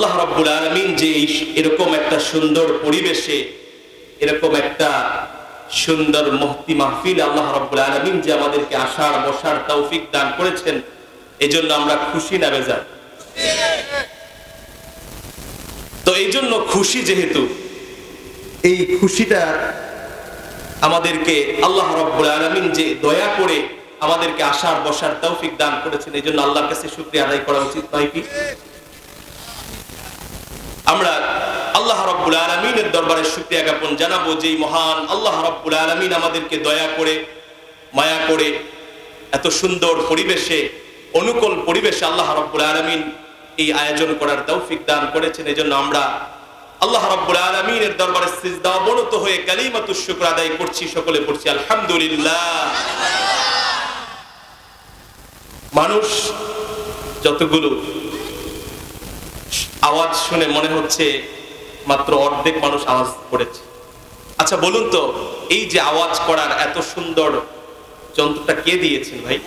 আল্লাহ রাব্বুল আলামিন যে এরকম একটা সুন্দর পরিবেশে, এরকম একটা সুন্দর মুফতি মাহফিল আল্লাহ রাব্বুল আলামিন যে আমাদেরকে আসার বসার তৌফিক দান করেছেন, এজন্য আমরা খুশি না বেজার? তো এই জন্য খুশি, যেহেতু এই খুশিটা আমাদেরকে আল্লাহ রাব্বুল আলামিন যে দয়া করে আমাদেরকে আসার বসার তৌফিক দান করেছেন, এই জন্য আল্লাহর কাছে শুকরিয়া আদায় করা উচিত নয় কি? আমরা আল্লাহ রাব্বুল আলামিনের দরবারে শুকরিয়া জ্ঞাপন জানাবো যে মহান আল্লাহ রাব্বুল আলামিন আমাদেরকে দয়া করে, মায়া করে এত সুন্দর পরিবেশে, অনুকূল পরিবেশে আল্লাহ রাব্বুল আলামিন এই আয়োজন করার তৌফিক দান করেছেন। এজন্য আমরা আল্লাহ রাব্বুল আলামিনের দরবারে সিজদা অবনত হয়ে কালিমাতুশ শুকর আদায় করছি, সকলে পড়ছি আলহামদুলিল্লাহ। মানুষ যতগুলো আওয়াজ শুনে মনে হচ্ছে মাত্র অর্ধেক মানুষ আওয়াজ করেছে। আচ্ছা বলুন তো, এই যে আওয়াজ করার এত সুন্দর যন্ত্রটা কে দিয়েছেন ভাই?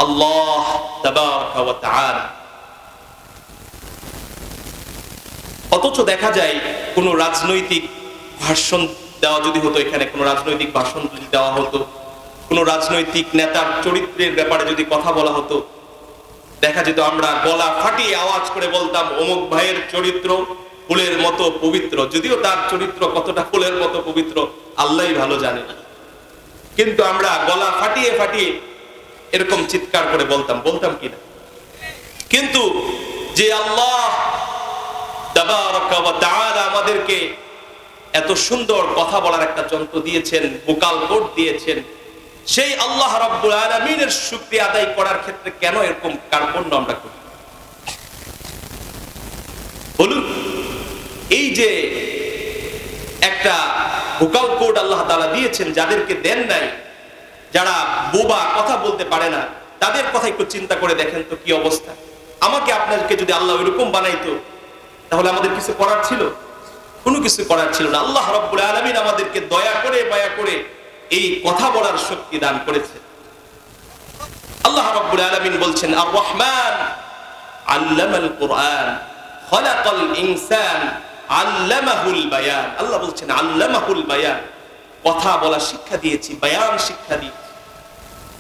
আল্লাহ তাবারাকা ওয়া তাআলা। অথচ দেখা যায় কোন রাজনৈতিক ভাষণ দেওয়া যদি হতো, এখানে কোন রাজনৈতিক ভাষণ যদি দেওয়া হতো, কোন রাজনৈতিক নেতার চরিত্রের ব্যাপারে যদি কথা বলা হতো, দেখা যেত আমরা গলা ফাটিয়ে আওয়াজ করে বলতাম অমুক ভাইয়ের চরিত্র ফুলের মতো পবিত্র। যদিও তার চরিত্র কতটা ফুলের মতো পবিত্র আল্লাহই ভালো জানে, কিন্তু আমরা গলা ফাটিয়ে ফাটিয়ে এরকম চিৎকার করে বলতাম কিনা? কিন্তু যে আল্লাহ তাবারাকা ওয়া তাআলা আমাদেরকে এত সুন্দর কথা বলার একটা যন্ত্র দিয়েছেন, ভোকাল কোড দিয়েছেন, সেই আল্লাহ রাব্বুল আলামিনের শুকরিয়া আদায় করার ক্ষেত্রে কেন এরকম কার্পণ্য আমরা করি? বলুন, এই যে একটা ভোকাল কোড আল্লাহ তাআলা দিয়েছেন, যাদেরকে দেন নাই, যারা বোবা, কথা বলতে পারে না, তাদের কথা একটু চিন্তা করে দেখেন তো কি অবস্থা। আমাকে আপনাকে যদি আল্লাহ এরকম বানাইতো, তাহলে আমাদের কিছু করার ছিল? কোনো কিছু করার ছিল না। আল্লাহ রাব্বুল আলামিন আমাদেরকে দয়া করে, মায়া করে এই কথা বলার শক্তি দান করেছে। আল্লাহ রাব্বুল আলামিন বলছেন আর রহমান আল্লামাল কুরআন খালাকাল ইনসান আল্লামাহুল বায়ান। আল্লাহ বলছেন আল্লামাহুল বায়ান, কথা বলা শিক্ষা দিয়েছি, বায়ান শিক্ষা দিয়েছি,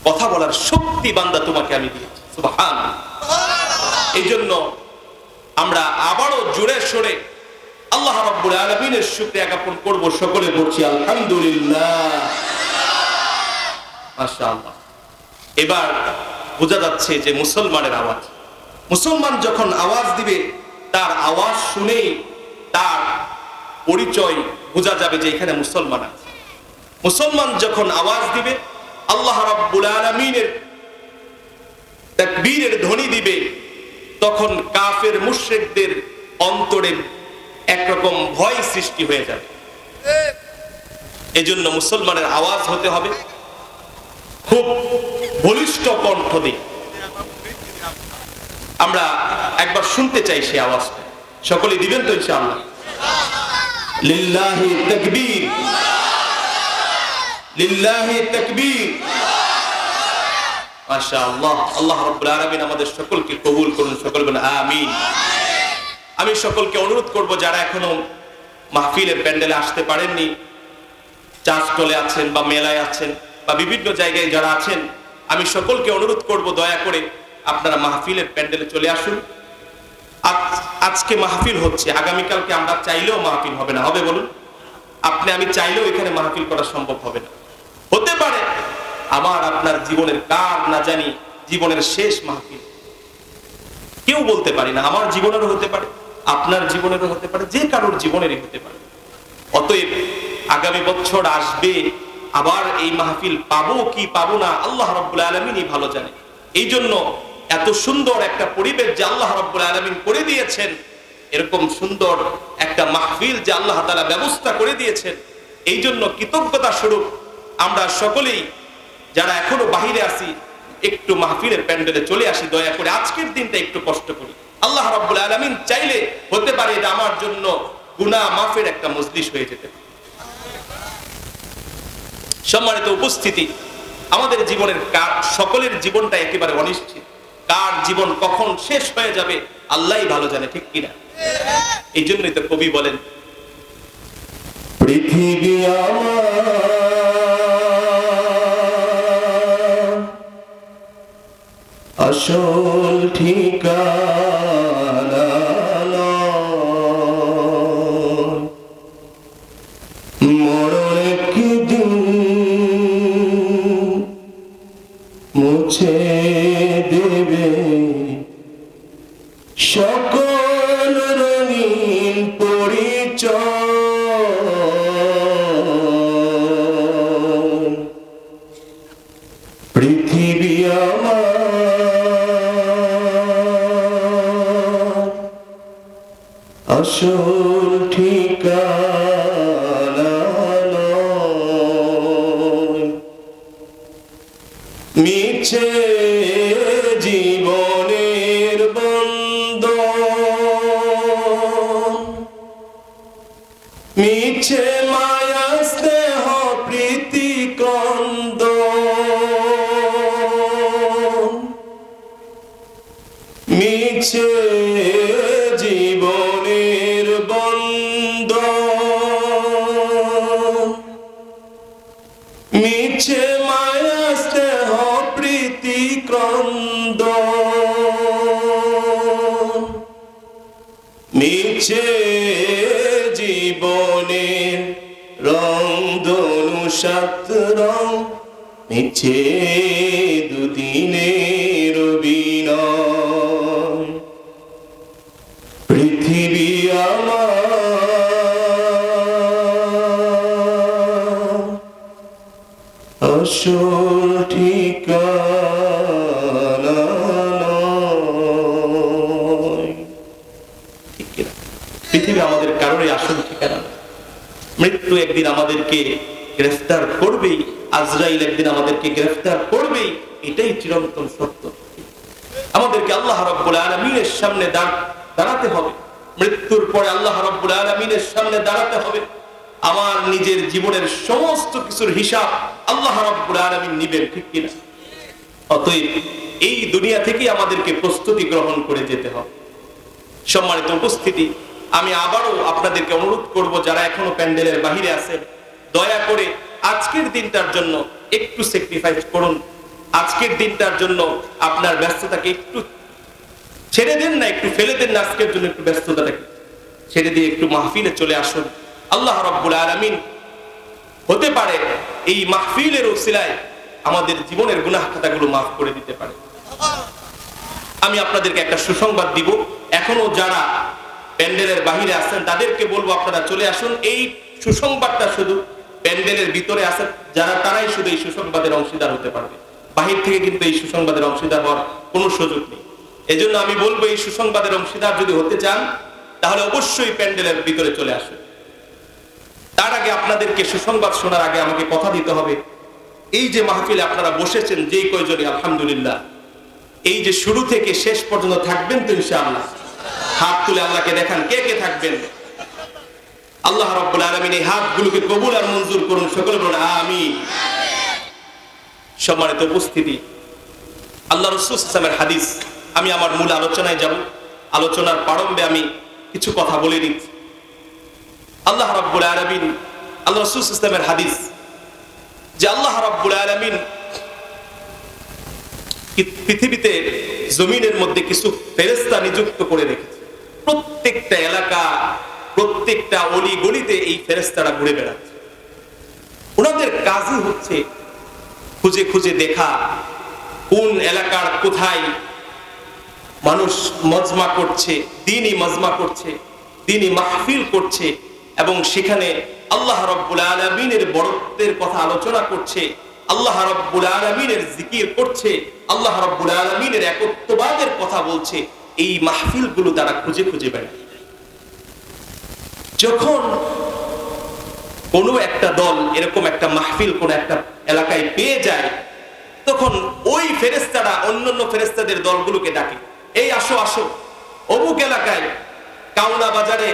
কথা বলার শক্তি বান্দা তোমাকে আমি দিয়েছি। সুবহানাল্লাহ। এই জন্য আমরা আবারও জোরে সোরে আল্লাহ রাব্বুল আলামিনের শুকরিয়া জ্ঞাপন করব, সকলে পড়ছি আলহামদুলিল্লাহ। মাশাআল্লাহ। এবার বোঝা যাচ্ছে যে মুসলমানের আওয়াজ, মুসলমান যখন আওয়াজ দিবে, তার আওয়াজ শুনেই তার পরিচয় বোঝা যাবে যে এখানে মুসলমান আছে। মুসলমান যখন আওয়াজ দিবে, আল্লাহ রাব্বুল আলামিনের তাকবীরের ধ্বনি দিবে, তখন কাফের মুশরিকদের অন্তরে একরকম ভয় সৃষ্টি হয়ে যাবে। এজন্য মুসলমানের আওয়াজ হতে হবে খুব বলিষ্ঠ কণ্ঠ দিয়ে। আমরা একবার শুনতে চাই সেই আওয়াজটা, সকলে দিবেন তো ইনশাআল্লাহ? লিল্লাহি তাকবীর, লিল্লাহি তাকবীর। মাশাআল্লাহ। আল্লাহ রাব্বুল আলামিন আমাদের সকলকে কবুল করুন, সকলে বলেন আমিন। আমি সকলকে অনুরোধ করব, যারা এখনো মাহফিলের প্যান্ডেলে আসতে পারেননি, চাষটলে আছেন বা মেলায় আছেন বা বিভিন্ন জায়গায় যারা আছেন, আমি সকলকে অনুরোধ করব দয়া করে আপনারা মাহফিলের প্যান্ডেলে চলে আসুন। আজকে মাহফিল হচ্ছে, আগামীকালকে আমরা চাইলেও মাহফিল হবে না। হবে বলুন? আপনি আমি চাইলেও এখানে মাহফিল করা সম্ভব হবে না। হতে পারে আমার আপনার জীবনের কার না জানি জীবনের শেষ মাহফিল, কেউ বলতে পারি না। আমার জীবনেরও হতে পারে, আপনার জীবনেরও হতে পারে, যে কারোর জীবনেরই হতে পারে। অতএব আগামী বছর আসবে, আবার এই মাহফিল পাবো কি পাবো না আল্লাহ রাব্বুল আলামিনই ভালো জানে। এই জন্য এত সুন্দর একটা পরিবেশ যে আল্লাহ রাব্বুল আলামিন করে দিয়েছেন, এরকম সুন্দর একটা মাহফিল যে আল্লাহ তাআলা ব্যবস্থা করে দিয়েছেন, এই জন্য কৃতজ্ঞতা স্বরূপ আমরা সকলেই যারা এখনো বাহিরে আছি, একটু মাহফিলের প্যান্ডেলে চলে আসি। দয়া করে আজকের দিনটা একটু কষ্ট করি। আল্লাহ রাব্বুল আলামিন চাইলে হতে পারে এটা আমার জন্য গুনাহ মাফের একটা মজলিস হয়ে যেতে পারে। সম্মানিত উপস্থিতি, আমাদের জীবনের সকলের জীবনটা একেবারে অনিশ্চিত। কার জীবন কখন শেষ হয়ে যাবে আল্লাহই ভালো জানে, ঠিক কিনা? এই জন্যই তো কবি বলেন, পৃথিবী আমার আসল ঠিকানা নয়, মরণ একদিন মুছে দেবে সকল রঙিন পরিচয়। পৃথিবী আমার আসল ঠিকানা নয়, মিছে জীবনের বন্ধন, মিছে মায়া স্নেহ প্রীতি ক্রন্দন, মিছে জীবনের বন্ধন, মিছে মায়া স্নেহ প্রীতি ক্রন্দন, মিছে জীবনের রং ধনু সাত রং, মিছে দুদিনের অভিনয়। পৃথিবী আমার আসল ঠিকানা নয়, ঠিক কিনা? পৃথিবী আমাদের কারোরই আসল ঠিকানা নয়। মৃত্যু একদিন আমাদেরকে গ্রেফতার করবেই, আজরাইল একদিন আমাদেরকে গ্রেফতার করবেই, এটাই চিরন্তন সত্য। আমাদেরকে আল্লাহ রাব্বুল আলামিনের সামনে দাঁড়াতে হবে। মৃত্যুর পরে আল্লাহ রাব্বুল আলামিনের সামনে দাঁড়াতে হবে। আমার নিজের জীবনের সমস্ত কিছুর হিসাব আল্লাহ রাব্বুল আলামিন নেবেন, ঠিক কিনা? অতএব এই দুনিয়া থেকে আমাদেরকে প্রস্তুতি গ্রহণ করে যেতে হবে। সম্মানিত উপস্থিতি, আমি আবারও আপনাদেরকে অনুরোধ করব, যারা এখনো প্যান্ডেলের বাহিরে আছেন, দয়া করে আজকের দিনটার জন্য একটু স্যাক্রিফাইস করুন। আজকের দিনটার জন্য আপনার ব্যস্ততাকে একটু ছেড়ে দেন না, একটু ফেলে দেন না, আজকের জন্য একটু ব্যস্ততাটাকে ছেড়ে দিয়ে একটু মাহফিলে চলে আসুন। আল্লাহ রাব্বুল আলামিন হতে পারে এই মাহফিলের ওসিলায় আমাদের জীবনের গুনাহ খাতাগুলো মাফ করে দিতে পারে। আমি আপনাদেরকে একটা সুসংবাদ দিব, এখনো যারা প্যান্ডেলের বাহিরে আছেন তাদেরকে বলবো আপনারা চলে আসুন। এই সুসংবাদটা শুধু প্যান্ডেলের ভিতরে আছে যারা, তারাই শুধু এই সুসংবাদের অংশীদার হতে পারবে। বাহির থেকে কিন্তু এই সুসংবাদের অংশীদার হওয়ার কোনো সুযোগ নেই। এজন্য আমি বলবো, এই সুসংবাদের অংশীদার যদি হতে চান তাহলে অবশ্যই প্যান্ডেলের ভিতরে চলে আসুন। তার আগে আপনাদেরকে সুসংবাদ শোনার আগে আমাকে কথা দিতে হবে, এই যে মাহফিলে আপনারা বসেছেন যেই কয়জনই, আলহামদুলিল্লাহ, এই যে শুরু থেকে শেষ পর্যন্ত থাকবেন তো ইনশাআল্লাহ? হাত তুলে আল্লাহকে দেখান কে কে থাকবেন। আল্লাহ রাব্বুল আলামিন এই হাতগুলোকে কবুল আর মঞ্জুর করুন, সকলে বলুন আমিন। সম্মানিত উপস্থিতি, আল্লাহ রাসূল সাল্লাল্লাহু আলাইহি ওয়াসাল্লামের হাদিস, আমি আমার মূল আলোচনায় যাব। আলোচনার প্রারম্ভে আমি কিছু কথা বলে নিচ্ছি। আল্লাহ রাব্বুল আলামিন, আল্লাহ রাসূল সাল্লাল্লাহু আলাইহি ওয়াসাল্লামের হাদিস যে আল্লাহ রাব্বুল আলামিন পৃথিবীতে জমিনের মধ্যে কিছু ফেরেশতা নিযুক্ত করে রেখেছে। প্রত্যেকটা এলাকা, প্রত্যেকটা অলি গলিতে এই ফেরেশতারা ঘুরে বেড়াচ্ছে। ওনাদের কাজই হচ্ছে খুঁজে খুঁজে দেখা কোন এলাকার কোথায় মানুষ মজমা করছে, দ্বীনি মজমা করছে, দ্বীনি মাহফিল করছে, এবং সেখানে আল্লাহ রাব্বুল আলামিনের বড়ত্বের কথা আলোচনা করছে, আল্লাহ রাব্বুল আলামিনের জিকির করছে, আল্লাহ রাব্বুল আলামিনের একত্ববাদের কথা বলছে। এই মাহফিলগুলো তারা খুঁজে খুঁজে বেড়ায়। যখন কোনো একটা দল এরকম একটা মাহফিল কোন একটা এলাকায় পেয়ে যায়, তখন ওই ফেরেশতারা অন্যান্য ফেরেশতাদের দলগুলোকে ডাকে, এই আসো আসো, অমুক এলাকায় কাউনা বাজারে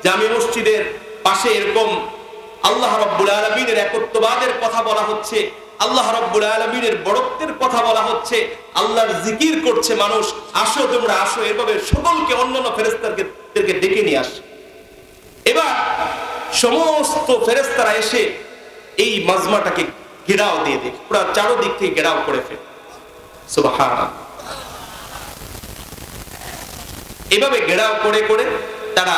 জামে মসজিদের পাশে এরকম আল্লাহ রাব্বুল আলামিনের একত্ববাদের কথা বলা হচ্ছে, আল্লাহ রাব্বুল আলামিনের বড়ত্বের কথা বলা হচ্ছে, আল্লাহর জিকির করছে মানুষ, আসো তোমরা আসো, এভাবে সকলকে অন্যান্য ফেরেশতাদেরকে ডেকে নিয়ে আসে। এবার সমস্ত ফেরেশতারা এসে এই মাজমাটাকে ঘেরাও দিয়ে দেয়, পুরো চারদিক থেকে ঘেরাও করে ফেলে। সুবহানাল্লাহ। এভাবে ঘেরাও করে করে তারা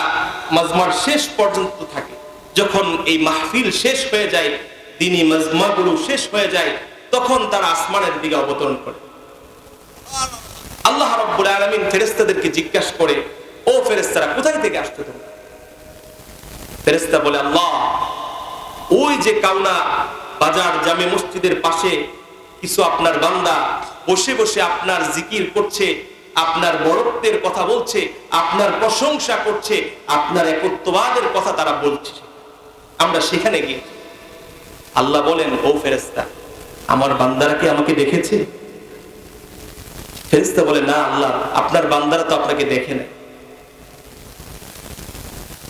মাজমার শেষ পর্যন্ত থাকে। যখন এই মাহফিল শেষ হয়ে যায়, দিনী মাজমাগুলো শেষ হয়ে যায়, তখন তারা আসমানের দিকে অবতরণ করে। আল্লাহ রাব্বুল আলামিন ফেরেশতাদেরকে জিজ্ঞাসা করে, ও ফেরেশতারা কোথায় থেকে আসছো তোমরা? ফেরেশতা বলে, আল্লাহ, ওই যে কাউনা বাজার জামে মসজিদের পাশে কিছু আপনার বান্দা বসে বসে আপনার জিকির করছে, আপনার বড়ত্বের কথা বলছে, আপনার প্রশংসা করছে, আপনার একত্ববাদের কথা তারা বলছে, আমরা সেখানে গিয়ে। আল্লাহ বলেন, ও ফেরেশতা, আমার বান্দারা কি আমাকে দেখেছে? ফেরেশতা বলে, না আল্লাহ, আপনার বান্দারা তো আপনাকে দেখে না।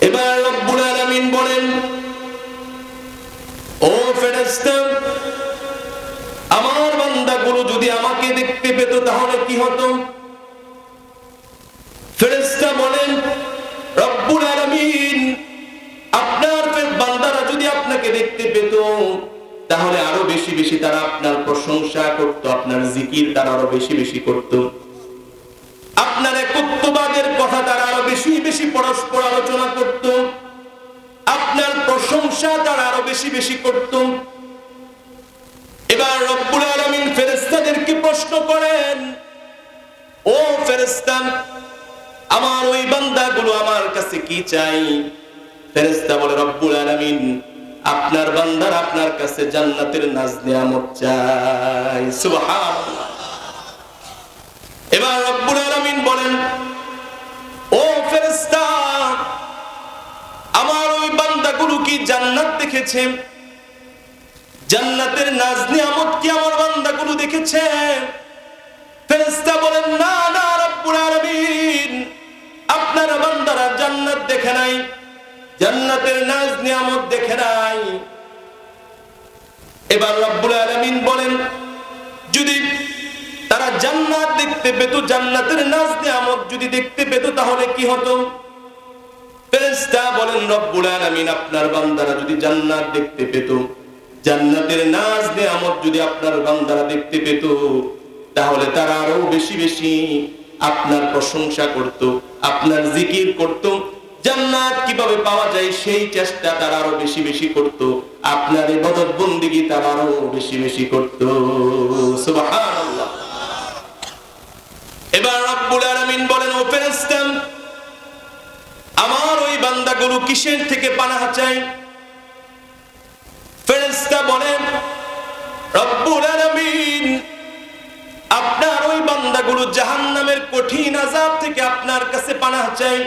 এবার রব্বুল আলামিন বলেন, ও ফেরেশতা, আমার বান্দাগুলো যদি আমাকে দেখতে পেত তাহলে কি হতো? ফেরেশতা বলেন, রব্বুল আলামিন, আপনার বান্দারা যদি আপনাকে দেখতে পেত তাহলে আরো বেশি বেশি তারা আপনার প্রশংসা করত, আপনার জিকির তারা আরো বেশি বেশি করত, আপনার একত্ববাদের কথা তারা আরো বেশি বেশি পরস্পর আলোচনা করত, আপনার প্রশংসা তারা আরো বেশি বেশি করত। এবার রব্বুল আলামিন ফেরেশতাদেরকে প্রশ্ন করেন, ও ফেরেশতা, আমার ওই বান্দাগুলো আমার কাছে কি চাই? ফেরেশতা বলে, রব্বুল আলামিন, আপনার বান্দারা আপনার কাছে জান্নাতের নাজ নিয়ামত চাই। সুবহানাল্লাহ। এবার রব্বুল আলামিন বলেন, ও ফেরেশতা, আমার ওই বান্দাগুলো কি জান্নাত দেখেছে? জান্নাতের নাজ নিয়ামত কি আমার বান্দাগুলো দেখেছে? ফেরেশতা বলেন, না না রব্বুল আলামিন, আপনার বান্দারা জান্নাত দেখে নাই, জান্নাতের নাজ নিয়ামত দেখে নাই। এবার রব্বুল আলামিন বলেন, যদি তারা জান্নাত দেখতে পেত, জান্নাতের নাজ নিয়ামত যদি দেখতে পেত তাহলে কি হতো? ফেরেশতা বলেন, রব্বুল আলামিন, আপনার বান্দারা যদি জান্নাত দেখতে পেত, জান্নাতের নাজ নিয়ামত যদি আপনার বান্দারা দেখতে পেত তাহলে তারা আরো বেশি বেশি আপনার প্রশংসা করত, আপনার জিকির করত, জান্নাত কিভাবে পাওয়া যায় সেই চেষ্টা তারা আরো বেশি বেশি করত, আপনার ইবাদত বন্দেগী তারা আরো বেশি বেশি করত। সুবহানাল্লাহ। এবার রব্বুল আলামিন বলেন, ও ফেরেশতা, আমার ওই বান্দাগুলো কিসের থেকে পানাহ চায়? ফেরেশতা বলেন, রব্বুল আলামিন, আপনার ওই বান্দাগুলো জাহান্নামের কঠিন আযাব থেকে আপনার কাছে পানাহ চায়।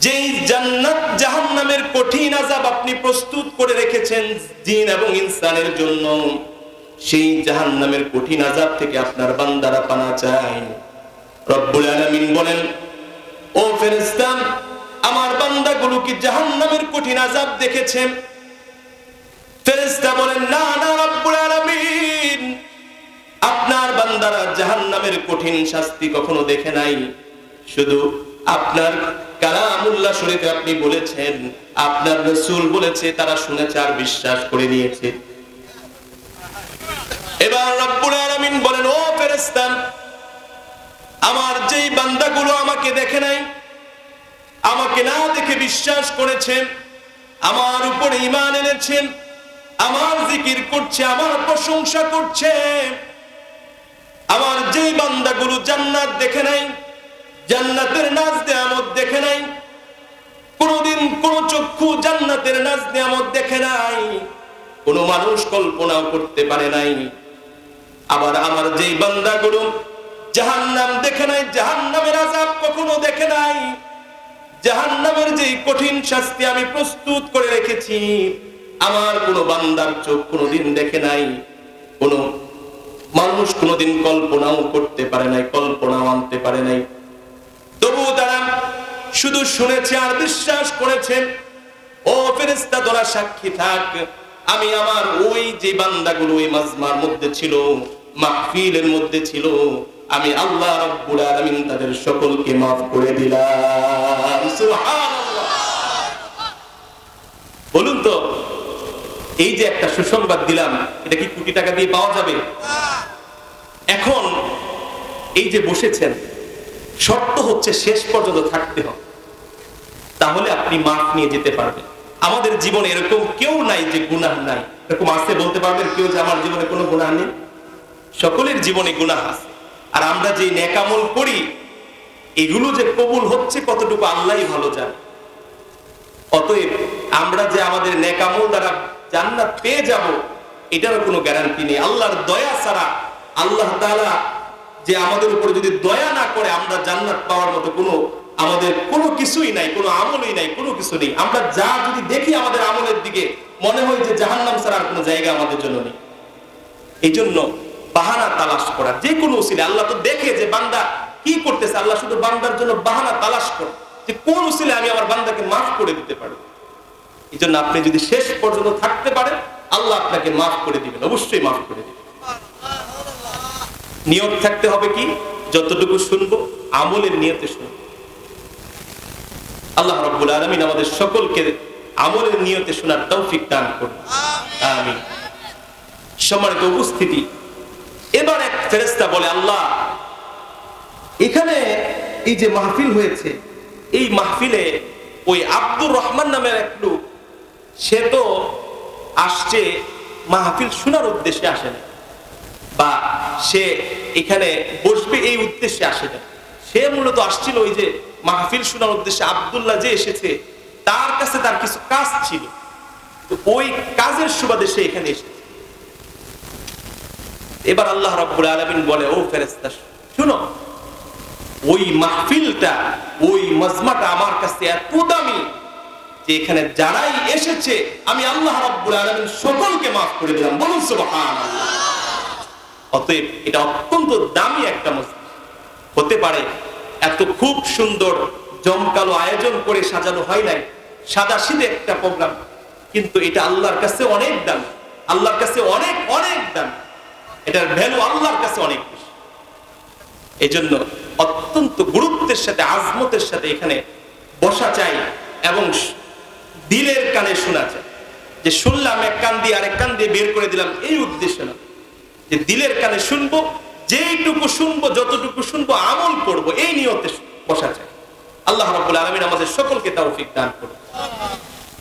যেই জান্নাত জাহান্নামের কঠিন আযাব আপনি প্রস্তুত করে রেখেছেন জিন এবং ইনসানের জন্য, সেই জাহান্নামের কঠিন আযাব থেকে আপনার বান্দারা পানাহ চায়। রব্বুল আলামিন বলেন, ও ফেরেশতা, আমার বান্দাগুলো কি জাহান্নামের কঠিন আযাব দেখেছে? ফেরেশতা বলেন, না না রব্বুল আলামিন, আপনার বান্দারা জাহান্নামের কঠিন শাস্তি কখনো দেখে নাই, শুধু আপনার কালামুল্লাহ শরীফে আপনি বলেছেন, আপনার রাসূল বলেছে, তারা শুনেছে আর বিশ্বাস করে নিয়েছে। এবার রব্বুল আলামিন বলেন, ও ফেরেশতা, আমার যেই বান্দাগুলো আমাকে দেখে নাই, আমাকে না দেখে বিশ্বাস করেছে, আমার উপর ঈমান এনেছে, আমার জিকির করছে, আমার প্রশংসা করছে, আমার যেই বান্দাগুলো জান্নাত দেখে নাই, জান্নাতের নাজ নিয়ামত দেখে নাই, কোনদিন কোন চক্ষু জান্নাতের নাজ নিয়ামত দেখে নাই, কোন মানুষ কল্পনাও করতে পারে নাই। আবার আমার যেই বান্দাগুলো জাহান্নাম দেখে নাই, জাহান্নামের আযাব কখনো দেখে নাই, জাহান্নামের যেই কঠিন শাস্তি আমি প্রস্তুত করে রেখেছি, আমার কোন বান্দার চোখ কোনদিন দেখে নাই, কোন মানুষ কোনদিন কল্পনাও করতে পারে নাই, কল্পনাও আনতে পারে নাই, তবু তারা শুধু শুনেছে আর বিশ্বাস করেছে। ও ফেরেশতা, তোরা সাক্ষী থাক, আমি আমার ওই যে বান্দাগুলো ওই মাজমার মধ্যে ছিল, মাহফিলের মধ্যে ছিল, আমি আল্লাহ রাব্বুল আলামিন তাদের সকলকে মাফ করে দিলাম। সুবহানাল্লাহ। বলুন তো, এই যে একটা সুসংবাদ দিলাম, এটা কি কোটি টাকা দিয়ে পাওয়া যাবে? এখন এই যে বসেছেন, শর্ত হচ্ছে শেষ পর্যন্ত থাকতে হবে, তাহলে আপনি মাফ নিয়ে যেতে পারবেন। আমাদের জীবনে এরকম কেউ নাই যে গুনাহ নাই। এরকম আছে বলতে পারবেন কেউ যে আমার জীবনে কোনো গুনাহ নেই? সকলের জীবনে গুনাহ আছে। আর আমরা যে নেক আমল করি, এগুলো যে কবুল হচ্ছে কতটুকু আল্লাহই ভালো জানে। অতএব আমরা যে আমাদের নেক আমল দ্বারা জান্নাত পেয়ে যাব, এটারও কোনো গ্যারান্টি নেই। আল্লাহর দয়া ছাড়া, আল্লাহ তাআলা যে আমাদের উপরে যদি দয়া না করে, আমরা জান্নাত পাওয়ার মতো আমাদের কোনো কিছুই নাই, কোনো আমলই নাই, কোনো কিছু নেই। আমরা যা যদি দেখি আমাদের আমলের দিকে, মনে হয় যে জাহান্নাম ছাড়া আর কোনো জায়গা আমাদের জন্য নেই। এই জন্য বাহানা তালাশ করা, যে কোনো উসিলে। আল্লাহ তো দেখে যে বান্দা কি করতেছে, আল্লাহ শুধু বান্দার জন্য বাহানা তালাশ করে যে কোন উসিলে আমি আমার বান্দাকে মাফ করে দিতে পারি। এই জন্য আপনি যদি শেষ পর্যন্ত থাকতে পারেন, আল্লাহ আপনাকে মাফ করে দিবেন, অবশ্যই মাফ করে দিবেন। নিয়ত থাকতে হবে কি, যতটুকু শুনবো আমলের নিয়তে শুনবো। আল্লাহ রাব্বুল আলামিন আমাদের সকলকে আমলের নিয়তে শোনার তৌফিক দান করুন, আমিন। সম্মানিত উপস্থিতি, এবার এক ফেরেশতা বলে, আল্লাহ, এখানে এই যে মাহফিল হয়েছে, এই মাহফিলে ওই আব্দুর রহমান নামের এক লোক, সে তো আসছে মাহফিল শোনার উদ্দেশ্যে আসে না, বা সে এখানে বসবে এই উদ্দেশ্যে আসে না। সে মূলত আসছিল ওই যে মাহফিল শোনার উদ্দেশ্যে। আব্দুল্লাহ যে এসেছে, তার কাছে তার কিছু কাজ ছিল, তো ওই কাজের সুবাদে সে এখানে এসেছে। এবার আল্লাহ রাব্বুল আলামিন বলে, ও ফেরেশতা শুনো, ওই মাহফিলটা, ওই মাজমাটা আমার কাছে এত দামি যে এখানে যারাই এসেছে আমি আল্লাহ রাব্বুল আলামিন সকলকে মাফ করে দিলাম। বলুন সুবহানাল্লাহ। অতএব এটা অত্যন্ত দামি একটা মসজিদ। হতে পারে এত খুব সুন্দর জমকালো আয়োজন করে সাজানো হয় নাই, সাদা সিধে একটা প্রোগ্রাম, কিন্তু এটা আল্লাহর কাছে অনেক দামি, আল্লাহর কাছে অনেক অনেক দামি। এটার ভ্যালু আল্লাহর কাছে অনেক বেশি। এই জন্য অত্যন্ত গুরুত্বের সাথে, আজমতের সাথে এখানে বসা চাই এবং দিলের কানে শোনা চাই। যে শুনলাম এক কান দিয়ে আরেক কান দিয়ে বের করে দিলাম, এই উদ্দেশ্য না। যে দিলের কানে শুনবো, যেইটুকু শুনবো, যতটুকু শুনবো আমল করব, এই নিয়তে বসা চাই। আল্লাহ রাব্বুল আলামিন আমাদের সকলকে তৌফিক দান করুন।